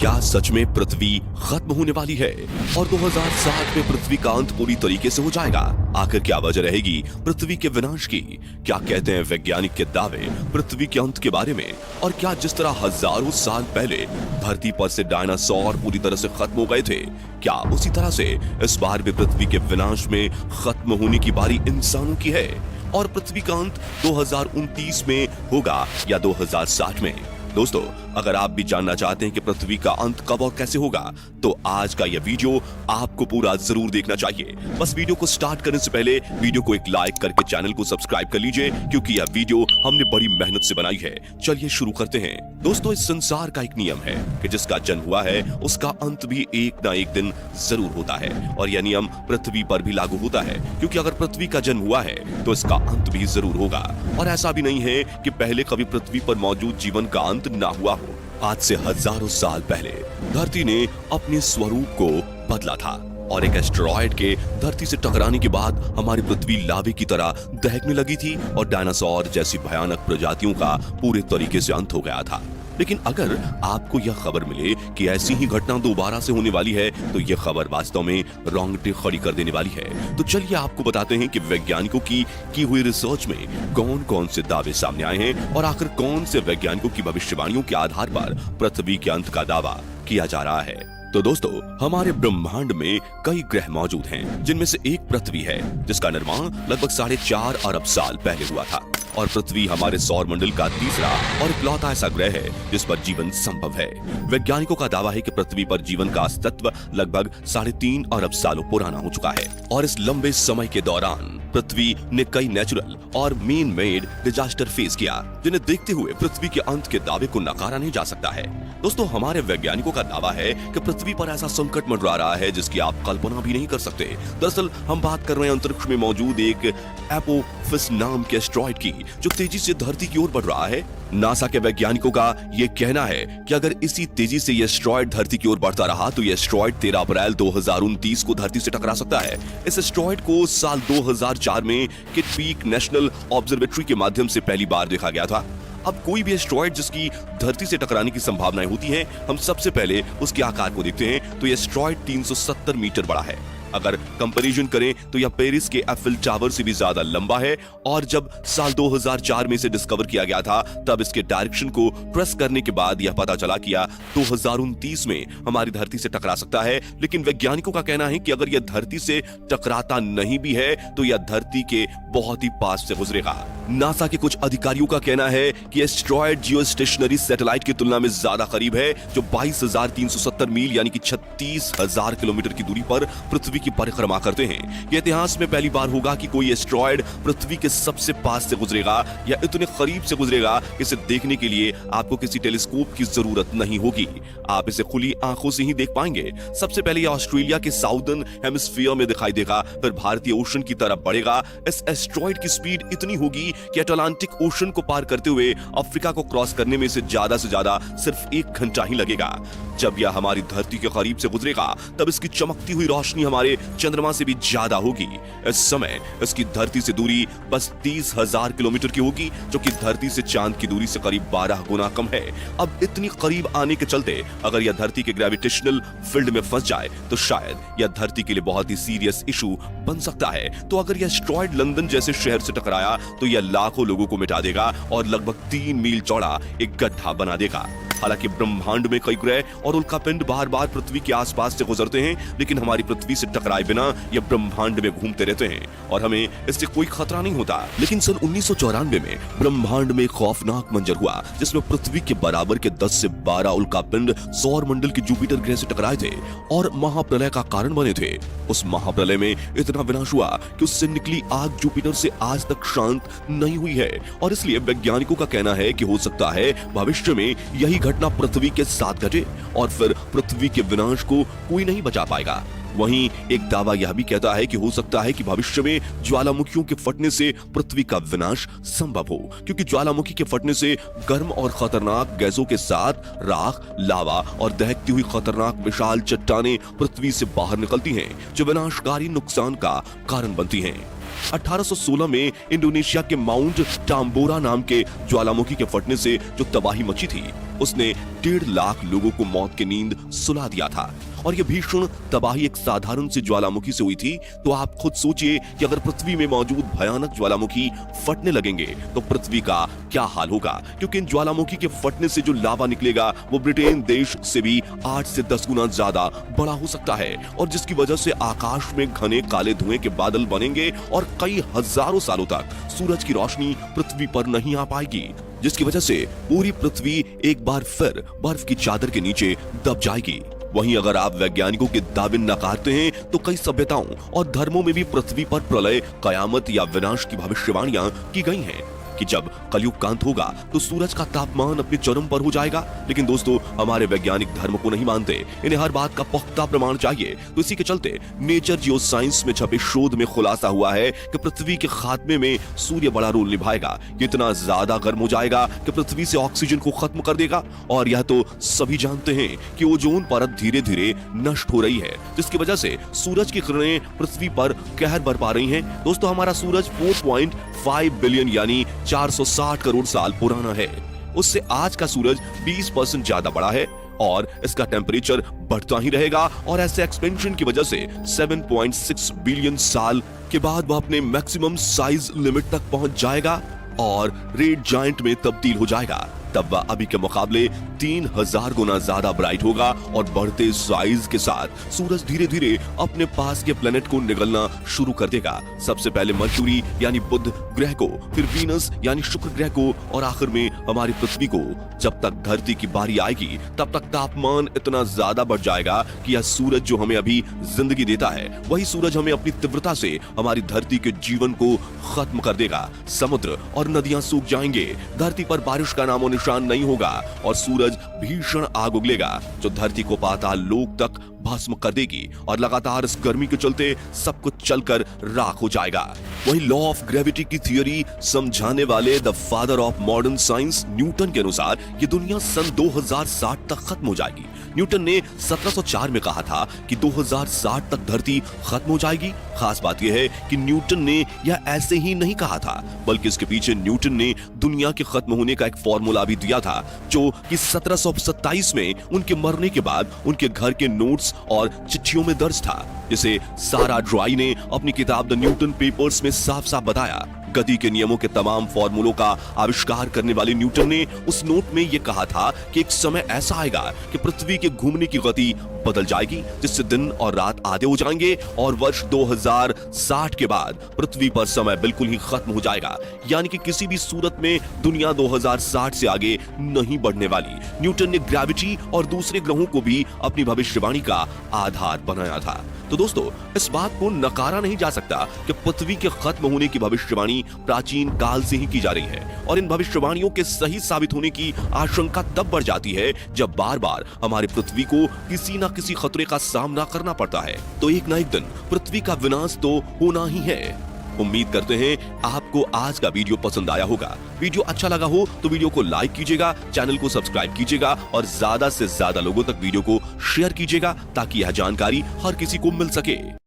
क्या सच में पृथ्वी खत्म होने वाली है और 2060 में पृथ्वी का अंत पूरी तरीके से हो जाएगा? आखिर क्या वजह रहेगी पृथ्वी के विनाश की? क्या कहते हैं वैज्ञानिक के दावे पृथ्वी के अंत के बारे में? और क्या जिस तरह हजारों साल पहले धरती पर से डायनासोर पूरी तरह से खत्म हो गए थे, क्या उसी तरह से इस बार भी पृथ्वी के विनाश में खत्म होने की बारी इंसानों की है? और पृथ्वी का अंत 2029 में होगा या 2060 में? दोस्तों, अगर आप भी जानना चाहते हैं कि पृथ्वी का अंत कब और कैसे होगा, तो आज का यह वीडियो आपको पूरा जरूर देखना चाहिए। बस वीडियो को स्टार्ट करने से पहले वीडियो को एक लाइक करके चैनल को सब्सक्राइब कर लीजिए, क्योंकि यह वीडियो हमने बड़ी मेहनत से बनाई है। चलिए शुरू करते हैं। दोस्तों, इस संसार का एक नियम है कि जिसका जन्म हुआ है उसका अंत भी एक ना एक दिन जरूर होता है, और यह नियम पृथ्वी पर भी लागू होता है, क्योंकि अगर पृथ्वी का जन्म हुआ है तो इसका अंत भी जरूर होगा। और ऐसा भी नहीं है कि पहले कभी पृथ्वी पर मौजूद जीवन का अंत ना हुआ हो। आज से हजारों साल पहले धरती ने अपने स्वरूप को बदला था और एक एस्टेरॉयड के धरती से टकराने के बाद हमारी पृथ्वी लावे की तरह दहकने लगी थी और डायनासोर जैसी भयानक प्रजातियों का पूरे तरीके से अंत हो गया था। लेकिन अगर आपको यह खबर मिले कि ऐसी ही घटना दोबारा से होने वाली है, तो यह खबर वास्तव में रोंगटे खड़ी कर देने वाली है। तो चलिए आपको बताते हैं कि वैज्ञानिकों की हुई रिसर्च में कौन कौन से दावे सामने आए हैं और आखिर कौन से वैज्ञानिकों की भविष्यवाणियों के आधार पर पृथ्वी के अंत का दावा किया जा रहा है। तो दोस्तों, हमारे ब्रह्मांड में कई ग्रह मौजूद हैं, जिनमें से एक पृथ्वी है, जिसका निर्माण लगभग 4.5 अरब साल पहले हुआ था। और पृथ्वी हमारे सौर मंडल का तीसरा और इकलौता ऐसा ग्रह है जिस पर जीवन संभव है। वैज्ञानिकों का दावा है कि पृथ्वी पर जीवन का अस्तित्व लगभग 3.5 अरब सालों पुराना हो चुका है, और इस लंबे समय के दौरान पृथ्वी ने कई नेचुरल और मैन मेड डिजास्टर फेस किया, जिन्हें देखते हुए पृथ्वी के अंत के दावे को नकारा नहीं जा सकता है। दोस्तों, हमारे वैज्ञानिकों का दावा है कि पृथ्वी पर ऐसा संकट मंडरा रहा है जिसकी आप कल्पना भी नहीं कर सकते। दरअसल हम बात कर रहे हैं अंतरिक्ष में मौजूद एक एपोफिस नाम के एस्टेरॉयड की, जो तेजी से धरती की ओर बढ़ रहा है। नासा के वैज्ञानिकों का यह कहना है कि अगर इसी तेजी से यह एस्टेरॉयड धरती की ओर बढ़ता रहा तो यह एस्टेरॉयड 13 अप्रैल 2029 को धरती से टकरा सकता है। इस एस्टेरॉयड को साल 2004 में किट पीक नेशनल ऑब्जर्वेटरी के माध्यम से पहली बार देखा गया था। अब कोई भी एस्टेरॉयड जिसकी धरती से टकराने की संभावनाएं होती हैं, हम सबसे पहले उसके आकार को देखते हैं, तो यह एस्टेरॉयड 370 मीटर बड़ा है। अगर कंपैरिजन करें तो यह पेरिस के एफिल टावर से भी ज्यादा लंबा है, और जब साल 2004 में इसे डिस्कवर किया गया था, तब इसके डायरेक्शन को ट्रेस करने के बाद यह पता चला कि 2029 में हमारी धरती से टकरा सकता है। लेकिन वैज्ञानिकों का कहना है कि अगर यह धरती से टकराता नहीं भी है तो यह धरती के बहुत ही पास से गुजरेगा। नासा के कुछ अधिकारियों का कहना है कि एस्टेरॉयड जियोस्टेशनरी सैटेलाइट की तुलना में ज्यादा करीब है, जो 22,370 मील यानी कि 36,000 किलोमीटर की दूरी पर पृथ्वी की परिक्रमा करते हैं। यह इतिहास में पहली बार होगा कि कोई एस्टेरॉयड पृथ्वी के सबसे पास से गुजरेगा या इतने करीब से गुजरेगा कि इसे देखने के लिए आपको किसी टेलीस्कोप की जरूरत नहीं होगी, आप इसे खुली आंखों से ही देख पाएंगे। सबसे पहले यह ऑस्ट्रेलिया के साउदर्न हेमिस्फीयर में दिखाई देगा, फिर भारतीय ओशन की तरफ बढ़ेगा। इस एस्टेरॉयड की स्पीड इतनी होगी कि अटलांटिक ओशन को पार करते हुए अफ्रीका को क्रॉस करने में इसे ज्यादा से ज्यादा सिर्फ 1 घंटा ही लगेगा। जब यह हमारी धरती के करीब से गुजरेगा तब इसकी चमकती हुई रोशनी हमारे चंद्रमा से भी ज्यादा होगी। इस समय इसकी धरती से दूरी बस 30,000 किलोमीटर की होगी, जो कि धरती से चांद की दूरी से करीब 12 गुना कम है। अब इतनी करीब आने के चलते अगर यह धरती के ग्रेविटेशनल फील्ड में फंस जाए तो शायद यह धरती के लिए बहुत ही सीरियस इशू बन सकता है। तो अगर यह एस्टेरॉयड लंदन जैसे शहर से टकराया तो यह लाखों लोगों को मिटा देगा और लगभग 3 मील चौड़ा एक गड्ढा बना देगा। हालांकि ब्रह्मांड में कई ग्रह और उल्कापिंड बार बार पृथ्वी के आसपास से गुजरते हैं, लेकिन हमारी पृथ्वी से टकराए बिना ये ब्रह्मांड में घूमते रहते हैं और हमें इससे कोई खतरा नहीं होता। लेकिन सन 1994 में ब्रह्मांड में खौफनाक मंजर हुआ, जिसमें पृथ्वी के बराबर के 10 से 12 उल्कापिंड सौर मंडल के जुपिटर ग्रह से टकराए थे और महाप्रलय का कारण बने थे। उस महाप्रलय में इतना विनाश हुआ कि उससे निकली आग जुपिटर से आज तक शांत नहीं हुई है, और इसलिए वैज्ञानिकों का कहना है कि हो सकता है भविष्य में यही घटना पृथ्वी के साथ घटे और फिर पृथ्वी के विनाश को कोई नहीं बचा पाएगा। वहीं एक दावा यह भी कहता है कि हो सकता है कि भविष्य में ज्वालामुखियों के फटने से पृथ्वी का विनाश संभव हो, क्योंकि ज्वालामुखी के फटने से गर्म और खतरनाक गैसों के साथ राख, लावा और दहकती हुई खतरनाक विशाल चट्टानें पृथ्वी से बाहर निकलती हैं, जो विनाशकारी नुकसान का कारण बनती हैं। 1816 में इंडोनेशिया के माउंट टाम्बोरा नाम के ज्वालामुखी के फटने से जो तबाही मची थी, उसने 1.5 लाख लोगों को मौत की नींद सुला दिया था। और यह भीषण तबाही एक साधारण सी ज्वालामुखी से हुई थी, तो आप खुद सोचिए कि अगर पृथ्वी में मौजूद भयानक ज्वालामुखी फटने लगेंगे तो पृथ्वी का क्या हाल होगा। क्योंकि इन ज्वालामुखी के फटने से जो लावा निकलेगा वो ब्रिटेन देश से भी 8 से 10 गुना ज्यादा बड़ा हो सकता है, और जिसकी वजह से आकाश में घने काले धुएं के बादल बनेंगे और कई हजारों सालों तक सूरज की रोशनी पृथ्वी पर नहीं आ पाएगी, जिसकी वजह से पूरी पृथ्वी एक बार फिर बर्फ की चादर के नीचे दब जाएगी। वहीं अगर आप वैज्ञानिकों के दावे नकारते हैं तो कई सभ्यताओं और धर्मों में भी पृथ्वी पर प्रलय, कयामत या विनाश की भविष्यवाणियां की गई हैं कि जब कलयुग का अंत होगा तो सूरज का तापमान अपने चरम पर हो जाएगा। लेकिन दोस्तों, हमारे वैज्ञानिक धर्म को नहीं मानते, इन्हें हर बात का पुख्ता प्रमाण चाहिए। तो इसी के चलते नेचर जियो साइंस में छपे शोध में खुलासा हुआ है कि पृथ्वी के खात्मे में सूर्य बड़ा रोल निभाएगा। ये इतना ज्यादा गर्म हो जाएगा कि पृथ्वी से ऑक्सीजन को खत्म कर देगा, और यह तो सभी जानते हैं कि ओजोन परत धीरे धीरे नष्ट हो रही है, जिसकी वजह से सूरज की किरणें पृथ्वी पर कहर बरपा रही हैं। दोस्तों, हमारा सूरज 4.5 बिलियन यानी 460 करोड़ साल पुराना है। उससे आज का सूरज 20% ज्यादा बड़ा है, और इसका टेम्परेचर बढ़ता ही रहेगा, और ऐसे एक्सपेंशन की वजह से 7.6 बिलियन साल के बाद वह अपने मैक्सिमम साइज लिमिट तक पहुंच जाएगा और रेड जायंट में तब्दील हो जाएगा। तब वह अभी के मुकाबले 3000 गुना ज्यादा ब्राइट होगा, और बढ़ते साइज के साथ सूरज धीरे धीरे अपने पास के प्लेनेट को निगलना शुरू कर देगा। सबसे पहले मर्क्यूरी यानी बुध ग्रह को, फिर वीनस यानी शुक्र ग्रह को, और आखिर में हमारी पृथ्वी को। जब तक धरती की बारी आएगी तब तक तापमान इतना ज्यादा बढ़ जाएगा कि यह सूरज जो हमें अभी जिंदगी देता है, वही सूरज हमें अपनी तीव्रता से हमारी धरती के जीवन को खत्म कर देगा। समुद्र और नदियां सूख जाएंगे, धरती पर बारिश का नामो निशान नहीं होगा, और सूरज भीषण आग उगलेगा जो धरती को पाताल लोक तक भस्म कर देगी, और लगातार इस गर्मी के चलते सब कुछ चलकर राख हो जाएगा। वही लॉ ऑफ ग्रेविटी की थियरी समझाने वाले the father of modern science Newton के अनुसार ये दुनिया सन 2060 तक खत्म हो जाएगी। न्यूटन ने 1704 में कहा था कि 2060 तक धरती खत्म हो जाएगी। खास बात यह है कि न्यूटन ने यह ऐसे ही नहीं कहा था, बल्कि इसके पीछे न्यूटन ने दुनिया के खत्म होने का एक फॉर्मूला भी दिया था, जो कि 1727 में उनके मरने के बाद उनके घर के नोट्स और चिट्ठियों में दर्ज था, जिसे सारा ड्राई ने अपनी किताब द न्यूटन पेपर्स में साफ साफ बताया। गति के नियमों के तमाम फॉर्मूलों का आविष्कार करने वाले न्यूटन ने उस नोट में यह कहा था कि एक समय ऐसा आएगा कि पृथ्वी के घूमने की गति बदल जाएगी, जिससे दिन और रात आधे हो जाएंगे, और वर्ष 2060 के बाद पृथ्वी पर समय बिल्कुल ही खत्म हो जाएगा। यानी कि किसी भी सूरत में दुनिया 2060 से आगे नहीं बढ़ने वाली। न्यूटन ने ग्रेविटी और दूसरे ग्रहों को भी अपनी भविष्यवाणी का आधार बनाया था। तो दोस्तों, इस बात को नकारा नहीं जा सकता कि पृथ्वी के खत्म होने की भविष्यवाणी प्राचीन काल से ही की जा रही है, और इन भविष्यवाणियों के सही साबित होने की आशंका तब बढ़ जाती है जब बार बार हमारे पृथ्वी को किसी न किसी खतरे का सामना करना पड़ता है। तो एक ना एक दिन पृथ्वी का विनाश तो होना ही है। उम्मीद करते हैं आपको आज का वीडियो पसंद आया होगा। वीडियो अच्छा लगा हो तो वीडियो को लाइक कीजिएगा, चैनल को सब्सक्राइब कीजिएगा, और ज्यादा से ज्यादा लोगों तक वीडियो को शेयर कीजिएगा, ताकि यह जानकारी हर किसी को मिल सके।